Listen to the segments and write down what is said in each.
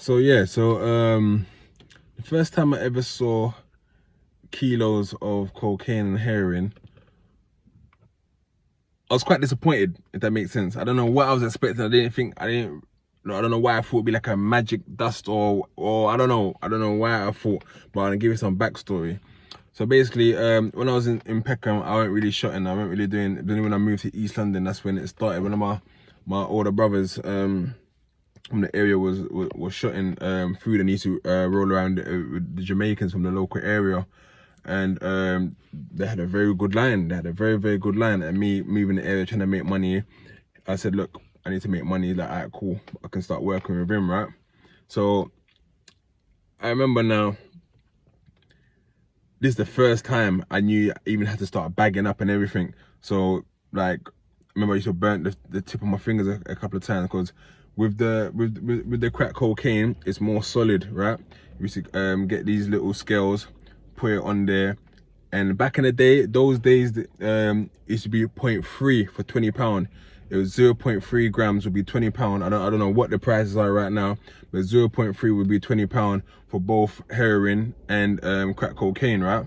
The first time I ever saw kilos of cocaine and heroin, I was quite disappointed, if that makes sense. I don't know what I was expecting. I don't know why I thought it'd be like a magic dust or I don't know why I thought, but I'll give you some backstory. So basically, when I was in Peckham, I weren't really shotting. I weren't really doing. Then when I moved to East London, that's when it started. One of my older brothers from the area was shotting food, and he used to roll around with the Jamaicans from the local area, and they had a very good line. They had a very good line. And me moving the area trying to make money, I said, look, I need to make money. He's like, all right, cool, I can start working with him, right? So I remember now, this is the first time I knew I even had to start bagging up and everything. So like, I remember I used to burn the tip of my fingers a couple of times, because with the crack cocaine, it's more solid, right? We used to get these little scales, put it on there, and back in the day, those days, used to be 0.3 for £20. It was 0.3 grams would be £20. I don't know what the prices are right now, but 0.3 would be £20 for both heroin and crack cocaine, right?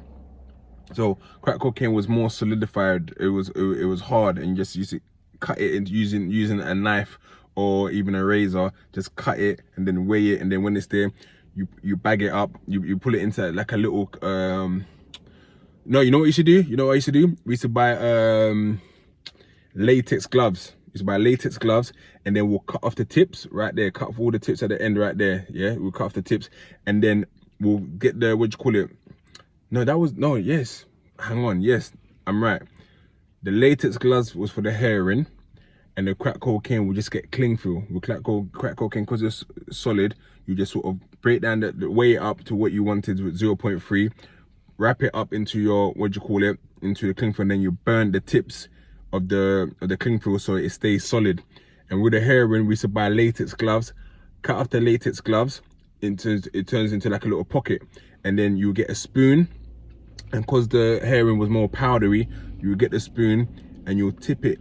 So crack cocaine was more solidified. It was hard, and you just used to cut it using a knife or even a razor. Just cut it and then weigh it, and then when it's there, you bag it up. You pull it into like a little no, you know what you should do? You know what I used to do? We used to buy latex gloves. We used to buy latex gloves, and then we'll cut off the tips right there. Cut off all the tips at the end right there. Yeah, we'll cut off the tips, and then we'll get the, what do you call it? Yes. Hang on, yes, I'm right. The latex gloves was for the heroin, and the crack cocaine will just get cling film. With crack cocaine, because it's solid, you just sort of break down the weigh it up to what you wanted with 0.3, wrap it up into your, what do you call it, into the cling film, and then you burn the tips of the cling film so it stays solid. And with the heroin, we used to buy latex gloves, cut off the latex gloves, it turns into like a little pocket, and then you get a spoon, and because the heroin was more powdery, you get the spoon and you'll tip it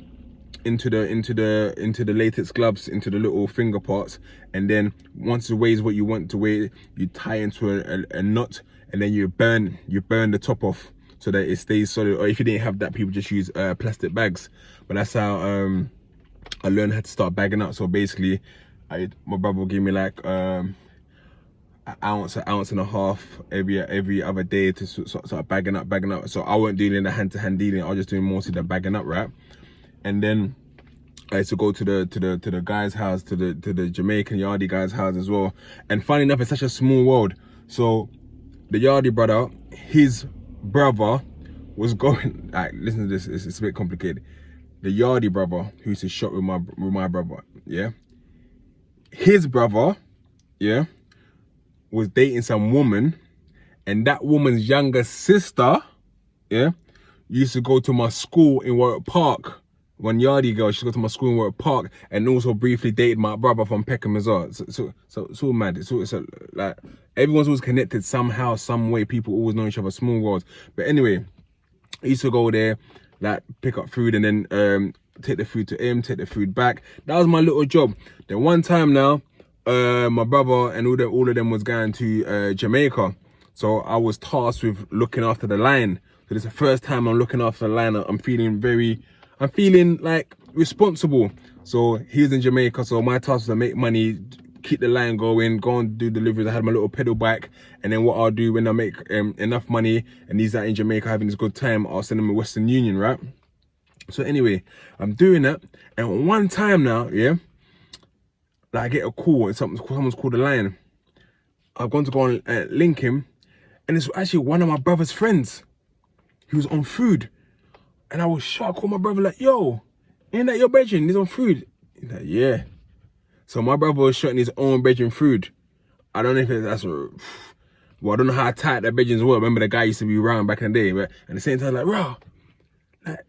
into the latex gloves, into the little finger parts, and then once it weighs what you want to weigh, you tie into a knot, and then you burn the top off so that it stays solid. Or if you didn't have that, people just use plastic bags. But that's how I learned how to start bagging up. So basically, my brother would give me like an ounce and a half every other day to start bagging up. So I weren't doing the hand-to-hand dealing. I was just doing mostly the bagging up, right? And then I used to go to the guy's house, to the Jamaican Yardie guy's house as well. And funny enough, it's such a small world. So the Yardie brother, his brother was going, like, listen to this, it's a bit complicated. The Yardie brother who used to shop with my brother, yeah, his brother, yeah, was dating some woman, and that woman's younger sister, yeah, used to go to my school in Warwick Park. One Yardie girl, she go to my school in Warwick Park, and also briefly dated my brother from Peckham as well. So it's all mad. It's like, everyone's always connected somehow, some way. People always know each other, small worlds. But anyway, I used to go there, like, pick up food, and then take the food to him, take the food back. That was my little job. Then one time now, my brother and all of them was going to Jamaica. So I was tasked with looking after the line. So this is the first time I'm looking after the line. I'm feeling like responsible. So he was in Jamaica, so my task was to make money, keep the line going, go and do deliveries. I had my little pedal bike, and then what I'll do when I make enough money and he's out in Jamaica having this good time, I'll send him a Western Union, right? So anyway, I'm doing that, and one time now, yeah, like, I get a call, and someone's called the line. I've gone to go and link him, and it's actually one of my brother's friends. He was on food. And I was shocked. I called my brother like, yo, ain't that your brethren? He's on food. He's like, yeah. So my brother was shotting his own brethren food. I don't know if that's, well, I don't know how tight that brethrens were. Remember the guy used to be around back in the day, but at the same time, like, bro, like,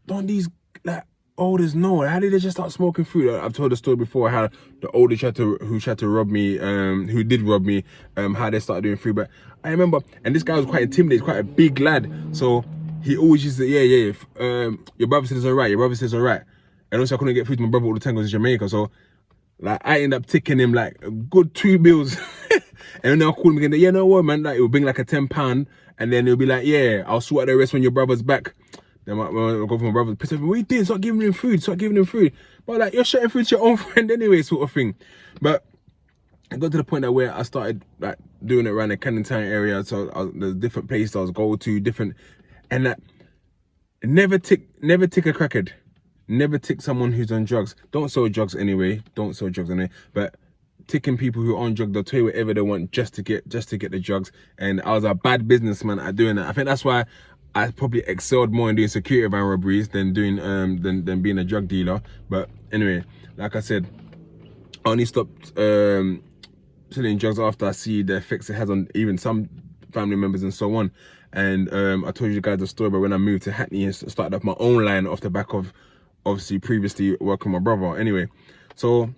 don't these, like, olders know? How did they just start smoking food? I've told the story before how the older who tried to rob me, who did rob me, how they started doing food. But I remember, and this guy was quite intimidated, quite a big lad. So he always used to, your brother says it's all right, your brother says all right. And also I couldn't get food to my brother all the time because he's Jamaica. So Like I end up ticking him like a good 2 bills. And then I'll call him again, yeah, no what man, like it will bring like a £10 and then he'll be like, yeah, I'll sort out the rest when your brother's back. Then I'll go for my brother, piss off, what are you doing? Start giving him food, start giving him food. But like, you're sharing food to your own friend anyway, sort of thing. But I got to the point that where I started like doing it around the Camden Town area. So there's different places I was go to, different, and that never tick a crackhead. Never tick someone who's on drugs. Don't sell drugs anyway. Don't sell drugs anyway. But ticking people who are on drugs, they'll tell you whatever they want just to get the drugs. And I was a bad businessman at doing that. I think that's why I probably excelled more in doing security van robberies than doing than being a drug dealer. But anyway, like I said, I only stopped selling drugs after I see the effects it has on even some family members and so on. And I told you guys the story about when I moved to Hackney and started up my own line off the back of obviously previously working with my brother. Anyway, so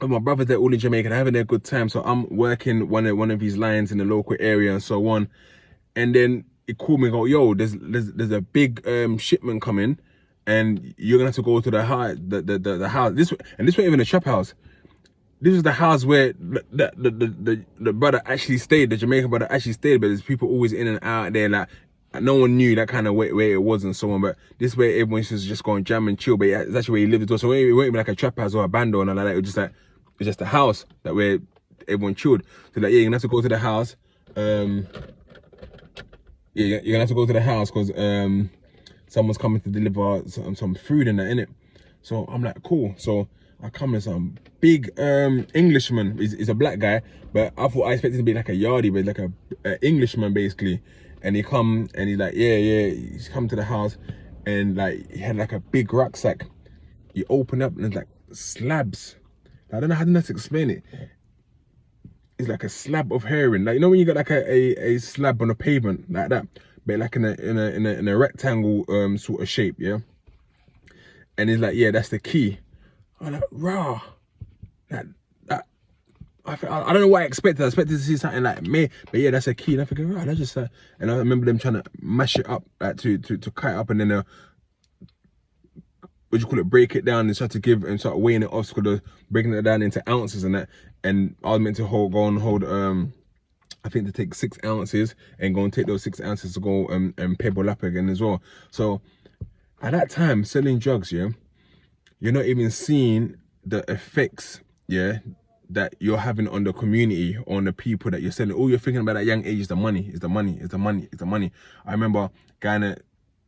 my brothers, they're all in Jamaica, they're having a good time. So I'm working one of these lines in the local area and so on. And then he called me and go, yo, there's a big shipment coming and you're gonna have to go to the house, the house. This wasn't even a trap house. This was the house where the brother actually stayed, the Jamaican brother actually stayed, but there's people always in and out there, like no one knew that kind of where it was and so on. But this way everyone used to just go and jam and chill, but it's actually where he lived as well. So it wasn't even like a trap house or a band or nothing like that. It was just a house that where everyone chilled. So like, yeah, you're gonna have to go to the house. Yeah, you're gonna have to go to the house because someone's coming to deliver some food and that, innit? So I'm like, cool. So I come in some big Englishman. He's a black guy, but I expected to be like a yardie, but like a Englishman basically. And he come and he's like, yeah, he's come to the house and like he had like a big rucksack. You open up and it's like slabs. I don't know how to explain it. It's like a slab of heroin. Like, you know when you got like a slab on a pavement like that, but like in a rectangle sort of shape, yeah. And he's like, yeah, that's the key. I'm like, rah. I don't know what I expected. I expected to see something like me, but yeah, that's a key. And I figured, right, that's just and I remember them trying to mash it up, like to cut it up, and then break it down and start to give and start weighing it off, so breaking it down into ounces and that. And I was meant to hold I think to take 6 ounces and go and take those 6 ounces to go and pebble up again as well. So at that time, selling drugs, yeah, you're not even seeing the effects, yeah, that you're having on the community, on the people that you're selling. All you're thinking about at young age is the money, is the money, is the money, is the money. I remember going to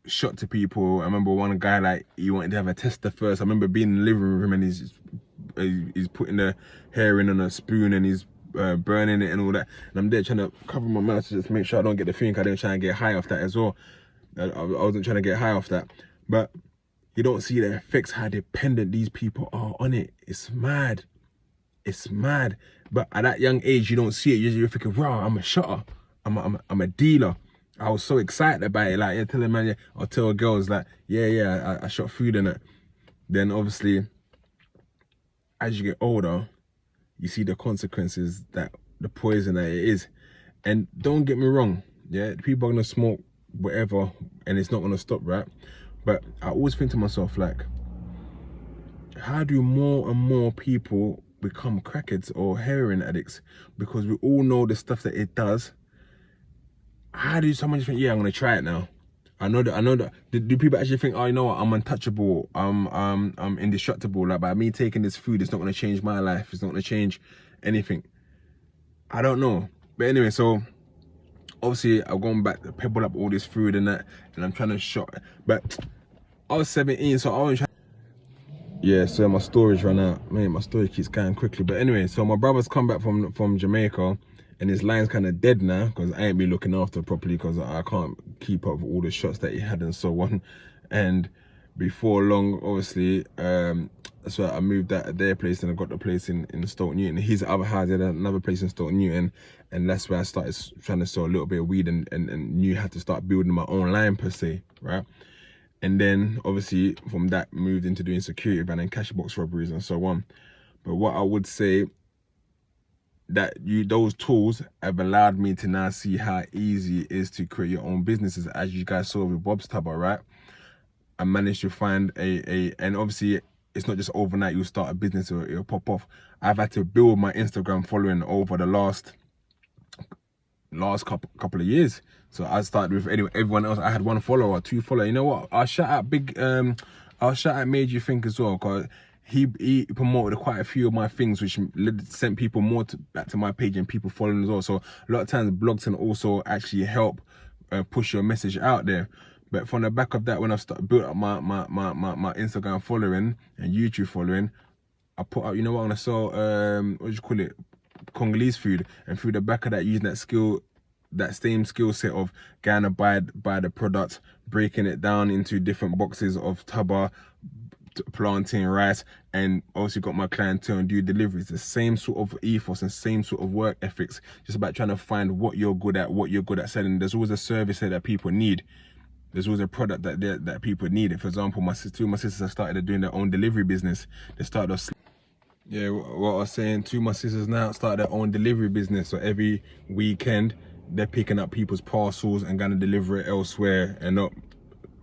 shot to people. I remember one guy, like, he wanted to have a tester first. I remember being in the living room with him and he's putting the heroin on a spoon and he's burning it and all that. And I'm there trying to cover my mouth to just make sure I don't get the thing. I didn't try and get high off that as well. I wasn't trying to get high off that. But you don't see the effects, how dependent these people are on it. It's mad. It's mad. But at that young age, you don't see it. You're thinking, wow, I'm a shotter. I'm a dealer. I was so excited about it. Like, yeah, telling man, yeah, I'll tell girls like, yeah, I shot food in it. Then obviously, as you get older, you see the consequences, that the poison that it is. And don't get me wrong, yeah, people are gonna smoke whatever, and it's not gonna stop, right? But I always think to myself, like, how do more and more people become crackheads or heroin addicts? Because we all know the stuff that it does. How do someone just think, yeah, I'm gonna try it now? I know that. Do people actually think, oh, you know what, I'm untouchable, I'm indestructible, like by me taking this food, it's not gonna change my life, it's not gonna change anything? I don't know. But anyway, so obviously I've gone back to pebble up all this food and that, and I'm trying to shot. But I was 17, so I wasn't trying. Yeah, so my storage ran out. Man, my storage keeps going quickly. But anyway, so my brother's come back from Jamaica, and his line's kind of dead now because I ain't been looking after it properly because I can't keep up with all the shots that he had and so on. And before long, obviously, so I moved out of their place and I got the place in Stoke Newton. His other house had another place in Stoke Newton, and that's where I started trying to sell a little bit of weed and knew how to start building my own line per se, right? And then obviously from that moved into doing security van and cash box robberies and so on. But what I would say, that those tools have allowed me to now see how easy it is to create your own businesses, as you guys saw with Bob's Tubber, right? I managed to find and obviously it's not just overnight you start a business or it'll pop off. I've had to build my Instagram following over the last couple of years. So I started with everyone else. I had 1 follower, 2 followers. You know what? I'll shout out Made You Think as well, because he promoted quite a few of my things, which sent people more back to my page and people following as well. So a lot of times blogs can also actually help push your message out there. But from the back of that, when I built up my Instagram following and YouTube following, I put out, you know what, I'm gonna sell what do you call it, Congolese food, and through the back of that, using that same skill set of going to buy the product, breaking it down into different boxes of taba, plantain, rice, and also got my clientele and do deliveries. The same sort of ethos and same sort of work ethics, just about trying to find what you're good at selling. There's always a service there that people need. There's always a product that people need. For example, two of my sisters have started doing their own delivery business. They started off, yeah, what I was saying, 2 of my sisters now started their own delivery business. So every weekend, they're picking up people's parcels and gonna deliver it elsewhere, and not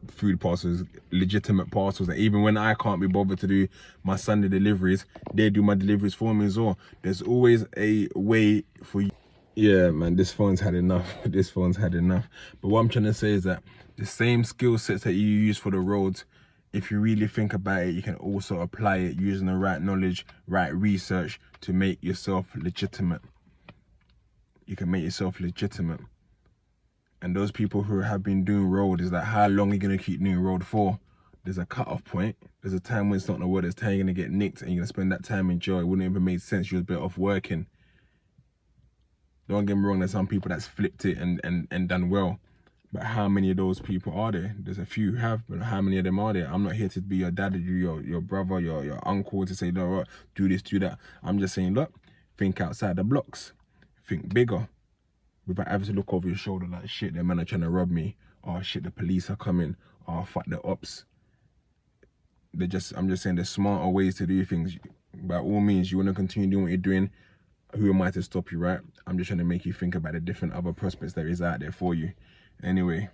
food parcels, legitimate parcels. And even when I can't be bothered to do my Sunday deliveries, they do my deliveries for me as well. There's always a way for you. Yeah, man, this phone's had enough. This phone's had enough. But what I'm trying to say is that the same skill sets that you use for the roads, if you really think about it, you can also apply it using the right knowledge, right research to make yourself legitimate. You can make yourself legitimate. And those people who have been doing road, is like, how long are you going to keep doing road for? There's a cut-off point. There's a time when it's not in the word. There's time you're going to get nicked and you're going to spend that time in jail. It wouldn't even make sense. You was better off working. Don't get me wrong, there's some people that's flipped it and done well. But how many of those people are there? There's a few who have, but how many of them are there? I'm not here to be your dad, your brother, your uncle, to say, no, do this, do that. I'm just saying, look, think outside the blocks. Think bigger. Without having to look over your shoulder like, shit, them men are trying to rob me. Oh, shit, the police are coming. Oh, fuck the ops. I'm just saying there's smarter ways to do things. By all means, you want to continue doing what you're doing. Who am I to stop you, right? I'm just trying to make you think about the different other prospects there is out there for you. Anyway.